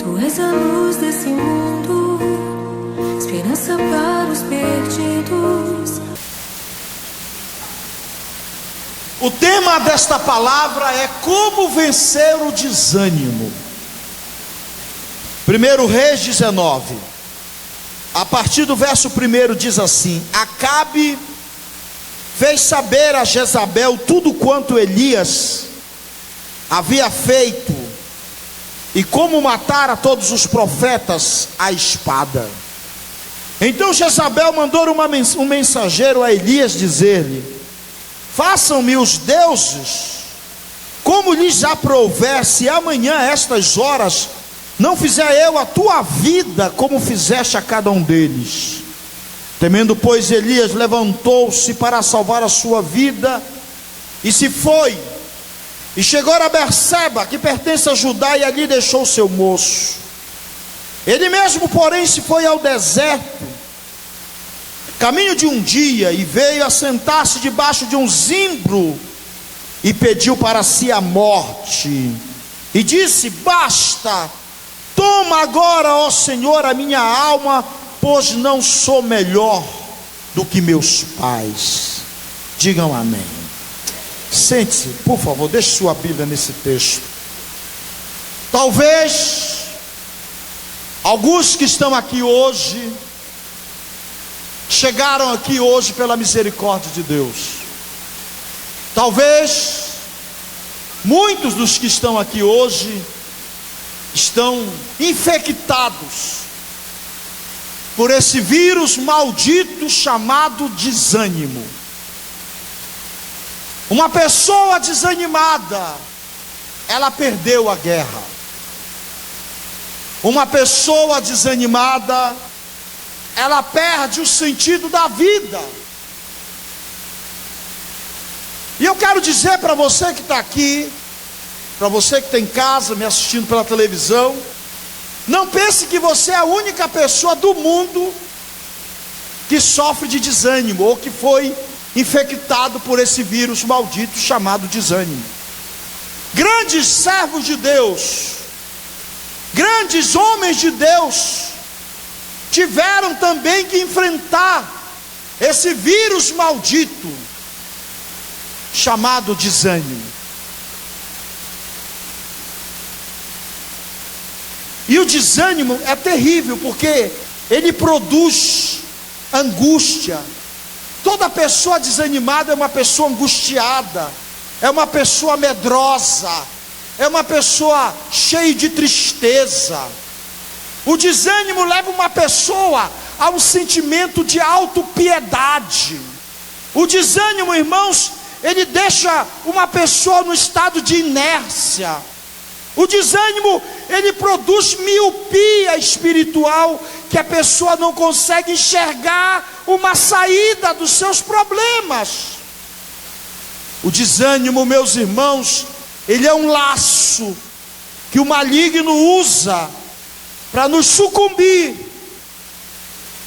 Tu és a luz desse mundo, esperança para os perdidos. O tema desta palavra é como vencer o desânimo. 1 Reis 19, a partir do verso 1 diz assim: Acabe fez saber a Jezabel tudo quanto Elias havia feito, e como matara todos os profetas à espada. Então Jezabel mandou um mensageiro a Elias dizer-lhe: Façam-me os deuses como lhes aprouver, se amanhã a estas horas não fizer eu a tua vida como fizeste a cada um deles. Temendo, pois, Elias levantou-se para salvar a sua vida, e se foi, e chegou a Berseba, que pertence a Judá, e ali deixou seu moço. Ele mesmo, porém, se foi ao deserto, caminho de um dia, e veio assentar-se debaixo de um zimbro, e pediu para si a morte, e disse: Basta, toma agora, ó Senhor, a minha alma, pois não sou melhor do que meus pais. Digam amém. Sente-se, por favor, deixe sua Bíblia nesse texto. Talvez alguns que estão aqui hoje chegaram aqui hoje pela misericórdia de Deus. Talvez muitos dos que estão aqui hoje estão infectados por esse vírus maldito chamado desânimo. Uma pessoa desanimada, ela perdeu a guerra. Uma pessoa desanimada, ela perde o sentido da vida. E eu quero dizer para você que está aqui, para você que está em casa me assistindo pela televisão, não pense que você é a única pessoa do mundo que sofre de desânimo, ou que foi infectado por esse vírus maldito chamado desânimo. Grandes servos de Deus, grandes homens de Deus, tiveram também que enfrentar esse vírus maldito chamado desânimo. E o desânimo é terrível, porque ele produz angústia. Toda pessoa desanimada é uma pessoa angustiada, é uma pessoa medrosa, é uma pessoa cheia de tristeza. O desânimo leva uma pessoa a um sentimento de autopiedade. O desânimo, irmãos, ele deixa uma pessoa no estado de inércia. O desânimo, ele produz miopia espiritual, que a pessoa não consegue enxergar uma saída dos seus problemas. O desânimo, meus irmãos, ele é um laço que o maligno usa para nos sucumbir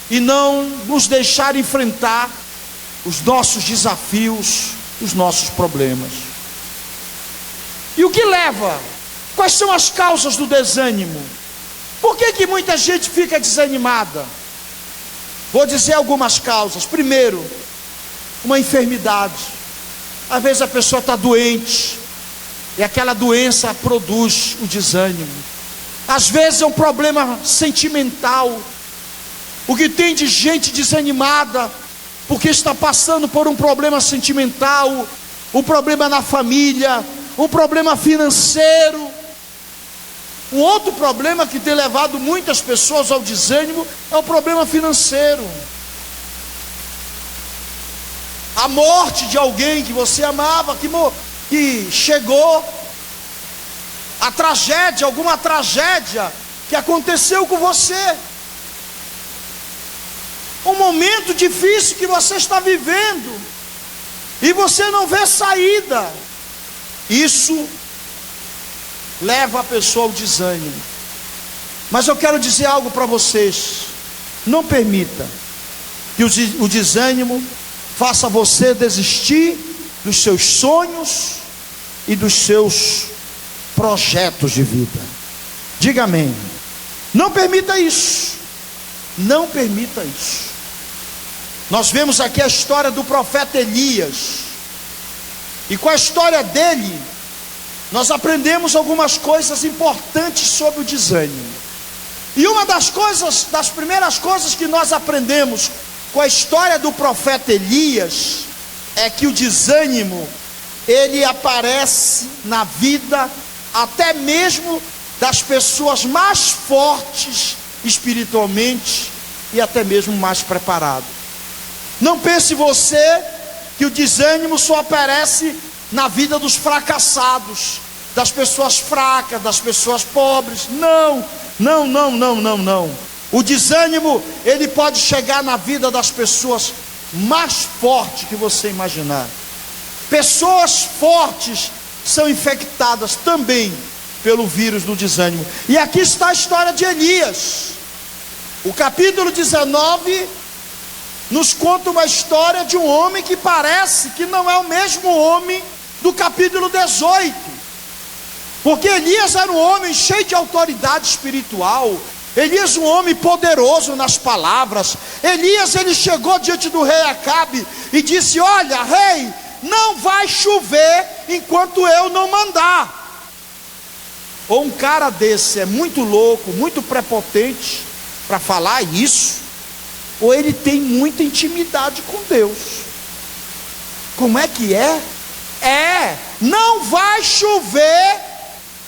e não nos deixar enfrentar os nossos desafios, os nossos problemas. E o que leva? Quais são as causas do desânimo? Por que muita gente fica desanimada? Vou dizer algumas causas. Primeiro, uma enfermidade. Às vezes a pessoa está doente, e aquela doença produz o desânimo. Às vezes é um problema sentimental. O que tem de gente desanimada, porque está passando por um problema sentimental, um problema na família, um problema financeiro. Um outro problema que tem levado muitas pessoas ao desânimo é o problema financeiro. A morte de alguém que você amava, que chegou. A tragédia, alguma tragédia que aconteceu com você. Um momento difícil que você está vivendo e você não vê saída. Isso leva a pessoa ao desânimo. Mas eu quero dizer algo para vocês: não permita que o desânimo faça você desistir dos seus sonhos e dos seus projetos de vida. Diga amém. Não permita isso. Não permita isso. Nós vemos aqui a história do profeta Elias. E com a história dele, nós aprendemos algumas coisas importantes sobre o desânimo. E uma das primeiras coisas que nós aprendemos com a história do profeta Elias, é que o desânimo, ele aparece na vida até mesmo das pessoas mais fortes espiritualmente e até mesmo mais preparadas. Não pense você que o desânimo só aparece na vida dos fracassados, das pessoas fracas, das pessoas pobres. Não. O desânimo, ele pode chegar na vida das pessoas mais fortes que você imaginar. Pessoas fortes são infectadas também pelo vírus do desânimo. E aqui está a história de Elias. O capítulo 19 nos conta uma história de um homem que parece que não é o mesmo homem do capítulo 18. Porque Elias era um homem cheio de autoridade espiritual. Elias, um homem poderoso nas palavras. Elias, ele chegou diante do rei Acabe e disse: olha, rei, não vai chover enquanto eu não mandar. Ou um cara desse é muito louco, muito prepotente para falar isso, ou ele tem muita intimidade com Deus. Como é que é? Não vai chover,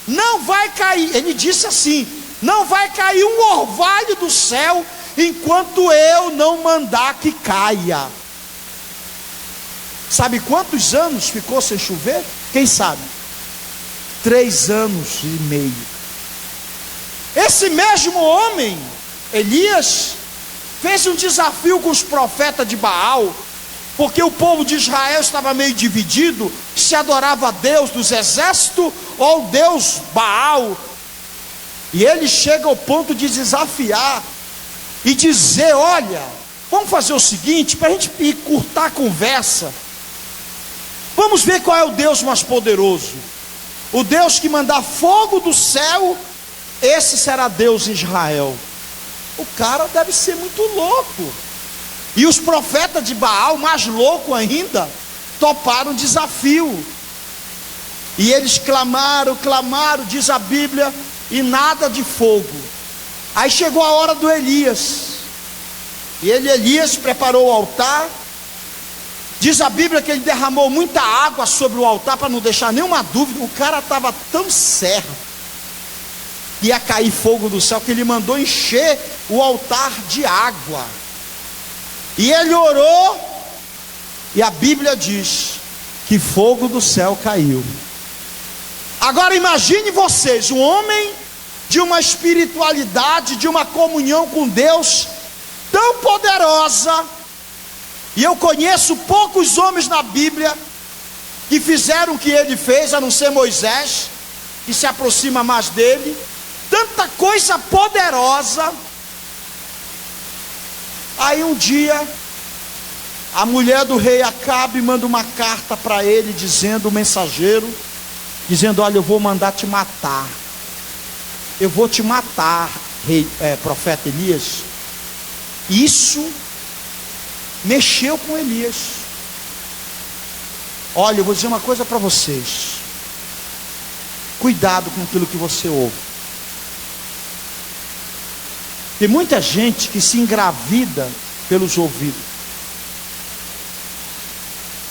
não vai cair. Ele disse assim: não vai cair um orvalho do céu enquanto eu não mandar que caia. Sabe quantos anos ficou sem chover? Quem sabe? 3 anos e meio. Esse mesmo homem, Elias, fez um desafio com os profetas de Baal, porque o povo de Israel estava meio dividido, se adorava a Deus dos exércitos ou Deus Baal. E ele chega ao ponto de desafiar e dizer: olha, vamos fazer o seguinte, para a gente encurtar a conversa, vamos ver qual é o Deus mais poderoso. O Deus que mandar fogo do céu, esse será Deus em Israel. O cara deve ser muito louco. E os profetas de Baal, mais louco ainda, toparam o desafio. E eles clamaram, diz a Bíblia, e nada de fogo. Aí chegou a hora do Elias. E Elias preparou o altar. Diz a Bíblia que ele derramou muita água sobre o altar para não deixar nenhuma dúvida. O cara estava tão certo que ia cair fogo do céu, que ele mandou encher o altar de água. E ele orou, e a Bíblia diz que fogo do céu caiu. Agora imagine vocês, um homem de uma espiritualidade, de uma comunhão com Deus tão poderosa. E eu conheço poucos homens na Bíblia que fizeram o que ele fez, a não ser Moisés, que se aproxima mais dele. Tanta coisa poderosa. Aí um dia, a mulher do rei Acabe manda uma carta para ele, dizendo, o mensageiro, dizendo: olha, eu vou mandar te matar. Eu vou te matar, profeta Elias. Isso mexeu com Elias. Olha, eu vou dizer uma coisa para vocês: cuidado com aquilo que você ouve. Tem muita gente que se engravida pelos ouvidos.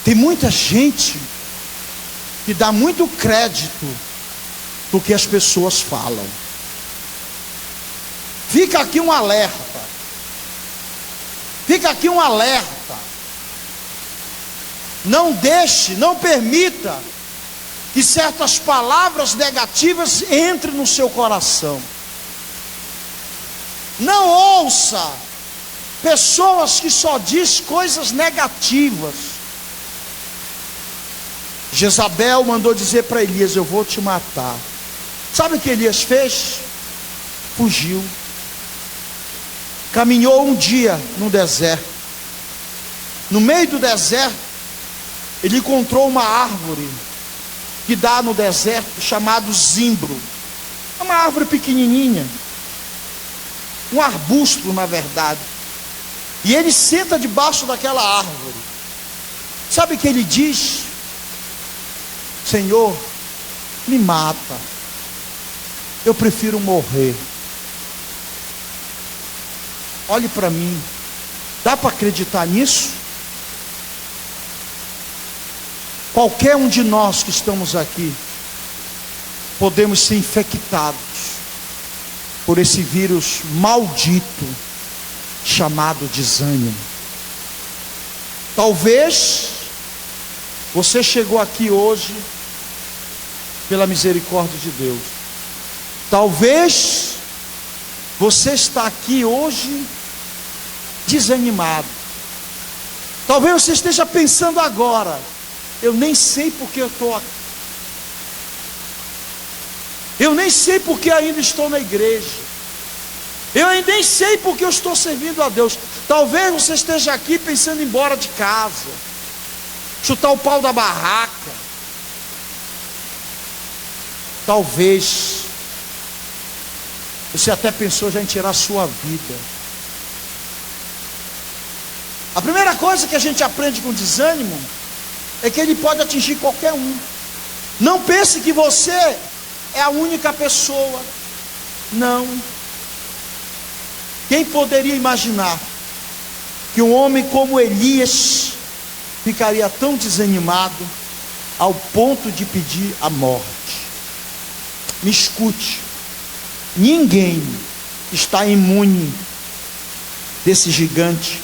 Tem muita gente que dá muito crédito do que as pessoas falam. Fica aqui um alerta. Fica aqui um alerta. Não deixe, não permita que certas palavras negativas entrem no seu coração. Não ouça pessoas que só dizem coisas negativas. Jezabel mandou dizer para Elias: eu vou te matar. Sabe o que Elias fez? Fugiu. Caminhou um dia no deserto. No meio do deserto, ele encontrou uma árvore que dá no deserto, chamado zimbro. É uma árvore pequenininha. um arbusto, na verdade. E ele senta debaixo daquela árvore. Sabe o que ele diz? Senhor, me mata. Eu prefiro morrer. Olhe para mim. Dá para acreditar nisso? Qualquer um de nós que estamos aqui podemos ser infectados por esse vírus maldito chamado desânimo. Talvez você chegou aqui hoje pela misericórdia de Deus. Talvez você está aqui hoje desanimado. Talvez você esteja pensando agora: eu nem sei porque eu estou aqui. Eu nem sei porque ainda estou na igreja. Eu ainda nem sei porque eu estou servindo a Deus. Talvez você esteja aqui pensando em ir embora de casa, chutar o pau da barraca. Talvez você até pensou já em tirar a sua vida. A primeira coisa que a gente aprende com desânimo é que ele pode atingir qualquer um. Não pense que você é a única pessoa. Não. Quem poderia imaginar que um homem como Elias ficaria tão desanimado ao ponto de pedir a morte? Me escute, ninguém está imune desse gigante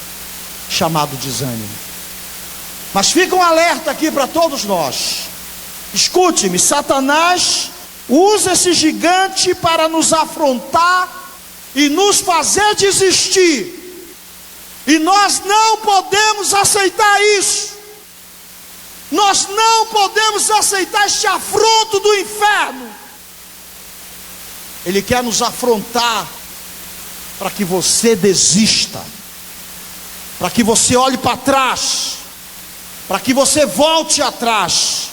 chamado desânimo. Mas fica um alerta aqui para todos nós. Escute-me, Satanás usa esse gigante para nos afrontar e nos fazer desistir. E nós não podemos aceitar isso. Nós não podemos aceitar este afronto do inferno. Ele quer nos afrontar para que você desista, para que você olhe para trás, para que você volte atrás.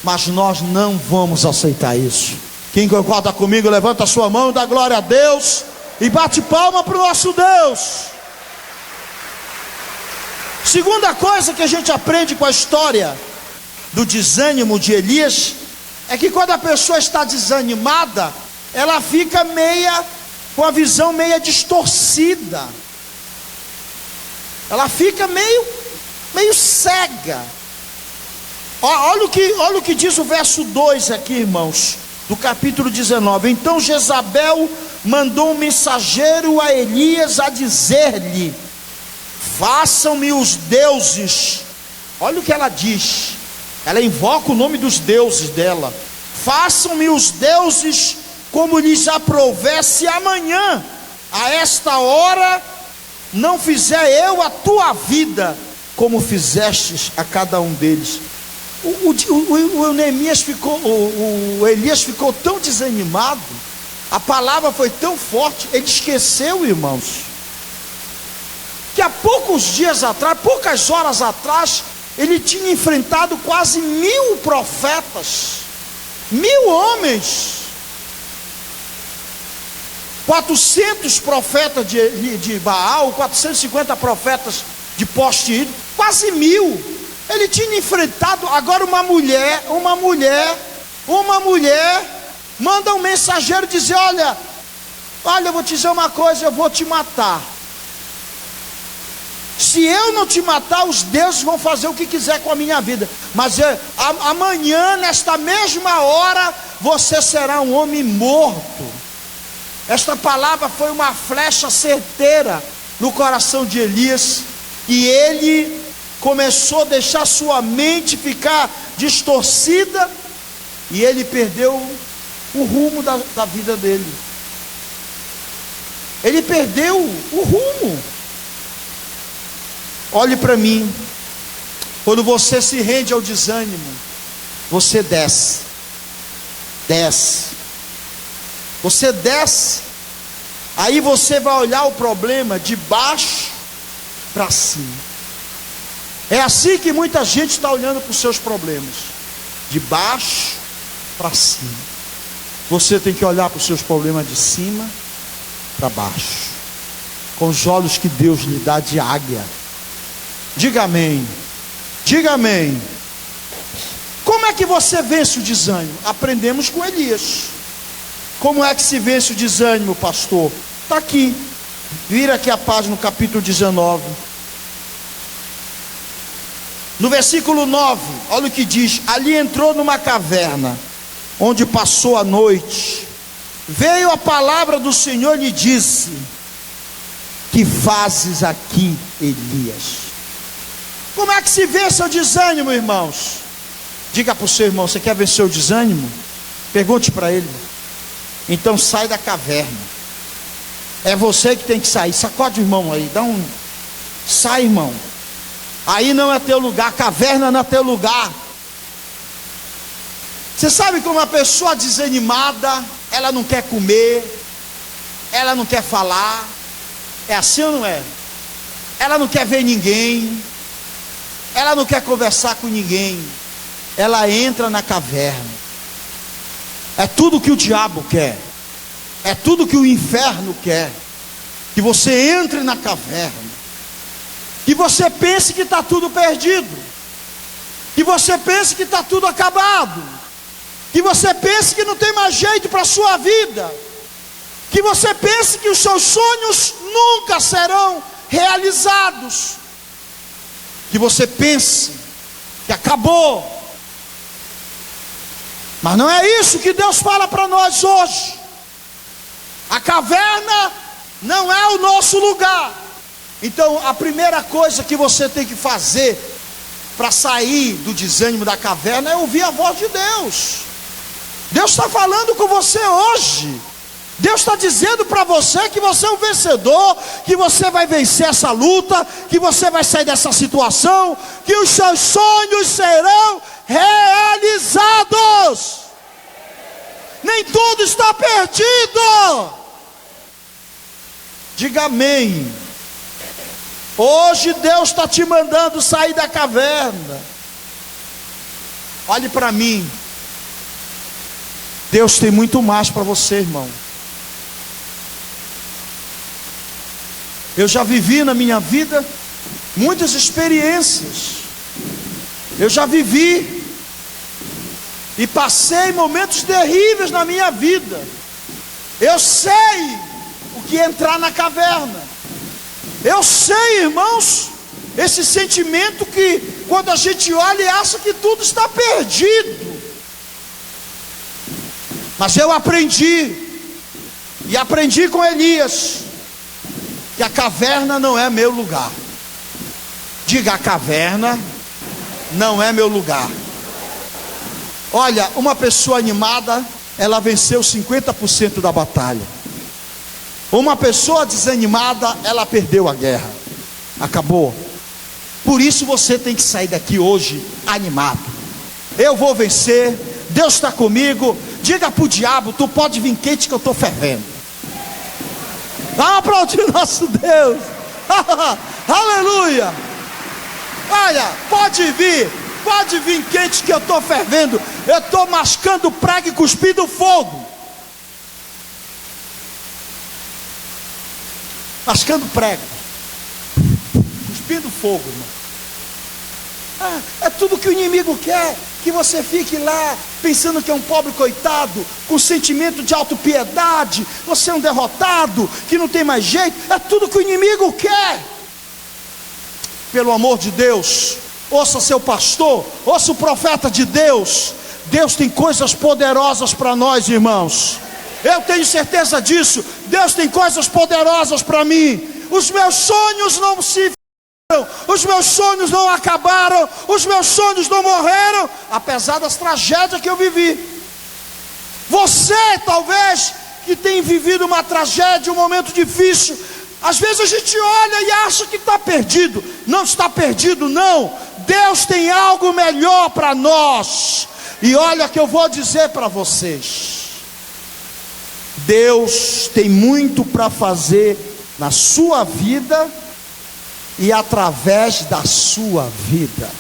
Mas nós não vamos aceitar isso. Quem concorda comigo, levanta a sua mão, dá glória a Deus e bate palma para o nosso Deus. Segunda coisa que a gente aprende com a história do desânimo de Elias é que quando a pessoa está desanimada, ela fica com a visão meia distorcida. Ela fica meio cega. Olha o que diz o verso 2 aqui, irmãos, do capítulo 19. Então Jezabel mandou um mensageiro a Elias a dizer-lhe: façam-me os deuses. Olha o que ela diz. Ela invoca o nome dos deuses dela. Façam-me os deuses como lhes aprouver, se amanhã, a esta hora, não fizer eu a tua vida, como fizestes a cada um deles. O Elias ficou tão desanimado, a palavra foi tão forte, ele esqueceu, irmãos, que há poucos dias atrás, poucas horas atrás, ele tinha enfrentado quase 1000 profetas, 1000 homens, 400 profetas de Baal, 450 profetas de poste, quase 1000. Ele tinha enfrentado. Agora uma mulher manda um mensageiro dizer: olha, eu vou te dizer uma coisa, eu vou te matar. Se eu não te matar, os deuses vão fazer o que quiser com a minha vida, mas amanhã, nesta mesma hora, você será um homem morto. Esta palavra foi uma flecha certeira no coração de Elias, e ele começou a deixar sua mente ficar distorcida, e ele perdeu o rumo da vida dele. Ele perdeu o rumo. Olhe para mim, quando você se rende ao desânimo, você desce, você desce, aí você vai olhar o problema de baixo para cima. É assim que muita gente está olhando para os seus problemas, de baixo para cima. Você tem que olhar para os seus problemas de cima para baixo. com os olhos que Deus lhe dá de águia. Diga amém. Diga amém. Como é que você vence o desânimo? Aprendemos com Elias. Como é que se vence o desânimo, pastor? Está aqui. Vira aqui a página no capítulo 19. No versículo 9, olha o que diz: ali entrou numa caverna, onde passou a noite. Veio a palavra do Senhor e lhe disse: que fazes aqui, Elias? Como é que se vence o desânimo, irmãos? Diga para o seu irmão: você quer vencer o desânimo? Pergunte para ele. Então sai da caverna. É você que tem que sair. Sacode o irmão aí, dá um... sai, irmão. Aí não é teu lugar, caverna não é teu lugar. Você sabe que uma pessoa desanimada, ela não quer comer, ela não quer falar. É assim ou não é? Ela não quer ver ninguém, ela não quer conversar com ninguém. Ela entra na caverna. É tudo que o diabo quer, é tudo que o inferno quer. Que você entre na caverna, que você pense que está tudo perdido, que você pense que está tudo acabado, que você pense que não tem mais jeito para a sua vida, que você pense que os seus sonhos nunca serão realizados, que você pense que acabou. Mas não é isso que Deus fala para nós hoje. A caverna não é o nosso lugar. Então a primeira coisa que você tem que fazer para sair do desânimo da caverna é ouvir a voz de Deus. Deus está falando com você hoje. Deus está dizendo para você que você é um vencedor, que você vai vencer essa luta, que você vai sair dessa situação, que os seus sonhos serão realizados. Nem tudo está perdido. Diga amém. Hoje Deus está te mandando sair da caverna. Olhe para mim. Deus tem muito mais para você, irmão. Eu já vivi na minha vida muitas experiências. Eu já vivi e passei momentos terríveis na minha vida. Eu sei o que é entrar na caverna. Eu sei, irmãos, esse sentimento que quando a gente olha e acha que tudo está perdido. Mas eu aprendi, e aprendi com Elias, que a caverna não é meu lugar. Diga: a caverna não é meu lugar. Olha, uma pessoa animada, ela venceu 50% da batalha. Uma pessoa desanimada, ela perdeu a guerra. Acabou. Por isso você tem que sair daqui hoje animado. Eu vou vencer, Deus está comigo. Diga para o diabo: tu pode vir quente que eu estou fervendo. Dá um aplaudir nosso Deus. Aleluia. Olha, pode vir quente que eu estou fervendo. Eu estou mascando prego e cuspindo fogo. Mascando prego, cuspindo fogo, irmão. É tudo que o inimigo quer, que você fique lá pensando que é um pobre coitado, com sentimento de autopiedade, você é um derrotado, que não tem mais jeito. É tudo que o inimigo quer. Pelo amor de Deus, ouça seu pastor, ouça o profeta de Deus. Deus tem coisas poderosas para nós, irmãos. Eu tenho certeza disso. Deus tem coisas poderosas para mim. Os meus sonhos não se fizeram, os meus sonhos não acabaram, os meus sonhos não morreram, apesar das tragédias que eu vivi. Você talvez que tem vivido uma tragédia, um momento difícil, às vezes a gente olha e acha que está perdido. Não está perdido, não. Deus tem algo melhor para nós. E olha que eu vou dizer para vocês: Deus tem muito para fazer na sua vida e através da sua vida.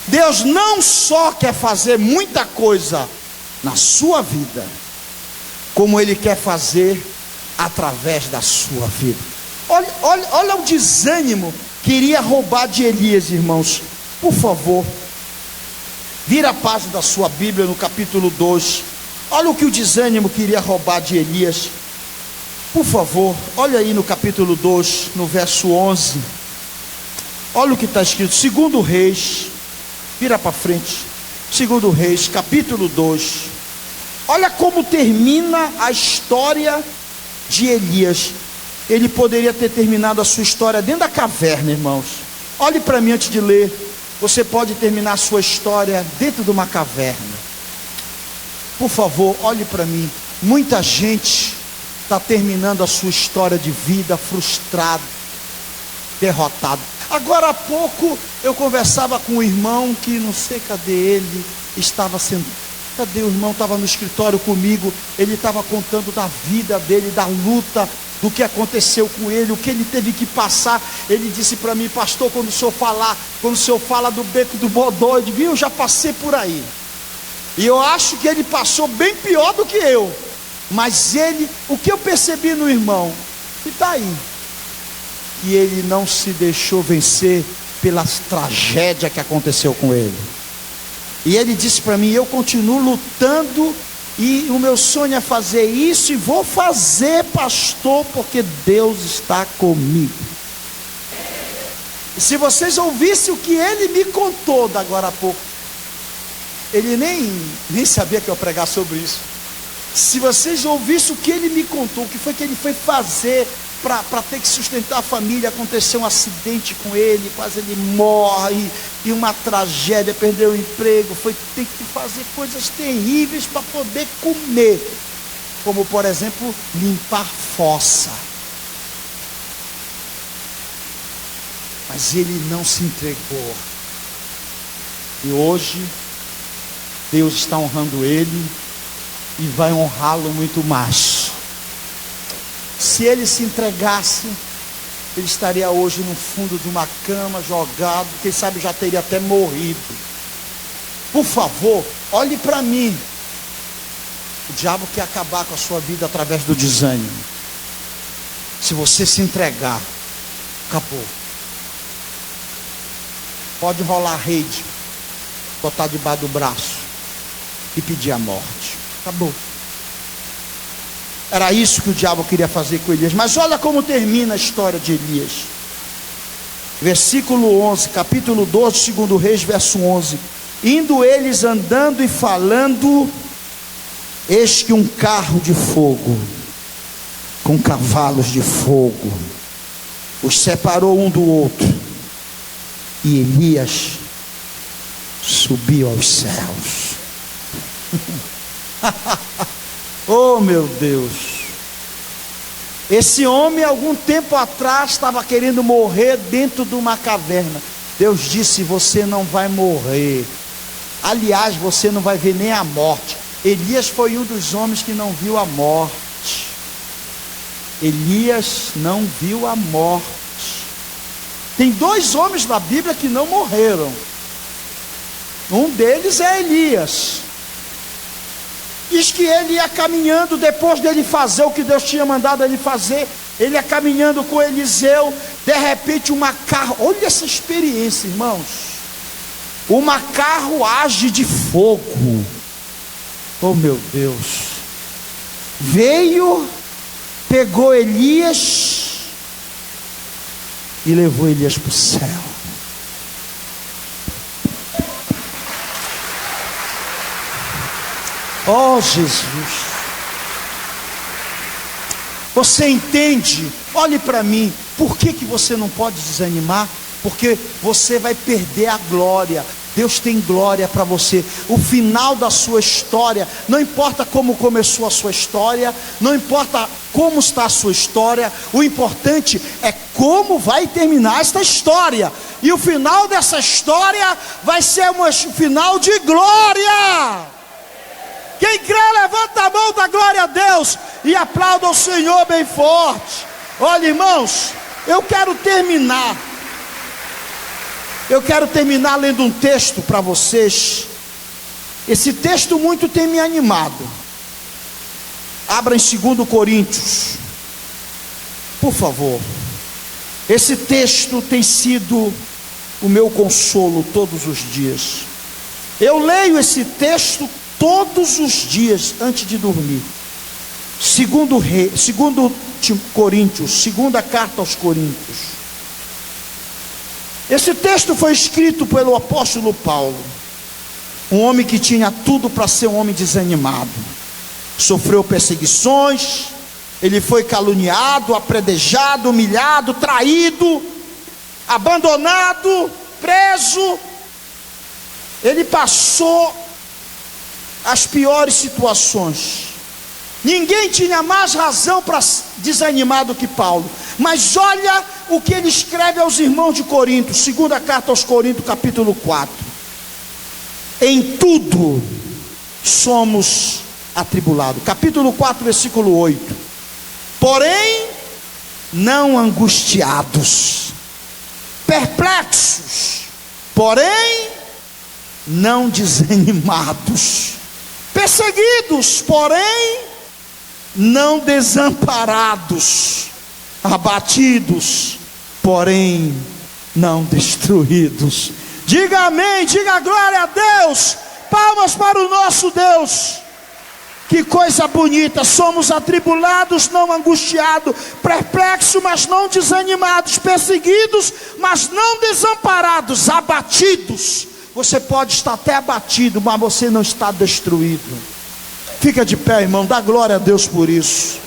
Deus não só quer fazer muita coisa na sua vida, como Ele quer fazer através da sua vida. Olha o desânimo que iria roubar de Elias, irmãos. Por favor, vira a página da sua Bíblia no capítulo 2. Olha o que o desânimo queria roubar de Elias. Por favor, olha aí no capítulo 2, no verso 11. Olha o que está escrito, 2 Reis, vira para frente, 2 Reis, capítulo 2. Olha como termina a história de Elias. Ele poderia ter terminado a sua história dentro da caverna, irmãos. Olhe para mim antes de ler. Você pode terminar a sua história dentro de uma caverna. Por favor, olhe para mim. Muita gente está terminando a sua história de vida frustrado, derrotado. Agora há pouco eu conversava com um irmão que não sei cadê ele, estava sentado. Cadê o irmão? Estava no escritório comigo. Ele estava contando da vida dele, da luta, do que aconteceu com ele, o que ele teve que passar. Ele disse para mim: pastor, quando o senhor fala do beco do Bodó, eu digo, eu já passei por aí. E eu acho que ele passou bem pior do que eu. Mas o que eu percebi no irmão, e está aí, que ele não se deixou vencer pelas tragédias que aconteceu com ele. E ele disse para mim: eu continuo lutando, e o meu sonho é fazer isso, e vou fazer, pastor, porque Deus está comigo. E se vocês ouvissem o que ele me contou da agora há pouco, ele nem sabia que eu ia pregar sobre isso. Se vocês ouvissem o que ele me contou, o que foi que ele foi fazer para ter que sustentar a família, aconteceu um acidente com ele, quase ele morre, e uma tragédia, perdeu o emprego, foi ter que fazer coisas terríveis para poder comer, como por exemplo, limpar fossa. Mas ele não se entregou, e hoje Deus está honrando ele, e vai honrá-lo muito mais. Se ele se entregasse, ele estaria hoje no fundo de uma cama, jogado, quem sabe já teria até morrido. Por favor, olhe para mim. O diabo quer acabar com a sua vida através do desânimo. Se você se entregar, acabou. Pode enrolar a rede, botar debaixo do braço e pedir a morte. Acabou. Era isso que o diabo queria fazer com Elias. Mas olha como termina a história de Elias. Versículo 11, capítulo 12, 2 Reis, verso 11. Indo eles andando e falando, eis que um carro de fogo, com cavalos de fogo, os separou um do outro. E Elias subiu aos céus. Oh meu Deus, esse homem algum tempo atrás estava querendo morrer dentro de uma caverna. Deus disse: você não vai morrer, aliás você não vai ver nem a morte. Elias foi um dos homens que não viu a morte. Elias não viu a morte. Tem 2 homens na Bíblia que não morreram. Um deles é Elias. Diz que ele ia caminhando, depois dele fazer o que Deus tinha mandado ele fazer, ele ia caminhando com Eliseu, de repente olha essa experiência, irmãos, uma carruagem de fogo, oh meu Deus, veio, pegou Elias e levou Elias para o céu. Oh Jesus, você entende? Olhe para mim. Por que você não pode desanimar? Porque você vai perder a glória. Deus tem glória para você. O final da sua história, não importa como começou a sua história, não importa como está a sua história, o importante é como vai terminar esta história. E o final dessa história vai ser um final de glória. Quem crê, levanta a mão, dá glória a Deus e aplauda o Senhor bem forte. Olha, irmãos, eu quero terminar lendo um texto para vocês. Esse texto muito tem me animado. Abra em 2 Coríntios, Por favor, esse texto tem sido o meu consolo todos os dias. Eu leio esse texto todos os dias antes de dormir. Segundo Coríntios, segunda carta aos Coríntios. Esse texto foi escrito pelo apóstolo Paulo, um homem que tinha tudo para ser um homem desanimado. Sofreu perseguições, ele foi caluniado, apredejado, humilhado, traído, abandonado, preso. Ele passou as piores situações. Ninguém tinha mais razão para desanimar do que Paulo. Mas olha o que ele escreve aos irmãos de Corinto, segunda carta aos Coríntios, capítulo 4. Em tudo somos atribulados. Capítulo 4, versículo 8. Porém, não angustiados, perplexos, porém, não desanimados, perseguidos, porém, não desamparados, abatidos, porém, não destruídos. Diga amém, diga glória a Deus. Palmas para o nosso Deus. Que coisa bonita. Somos atribulados, não angustiados, perplexos, mas não desanimados, perseguidos, mas não desamparados, abatidos. Você pode estar até abatido, mas você não está destruído. Fica de pé, irmão, dá glória a Deus por isso.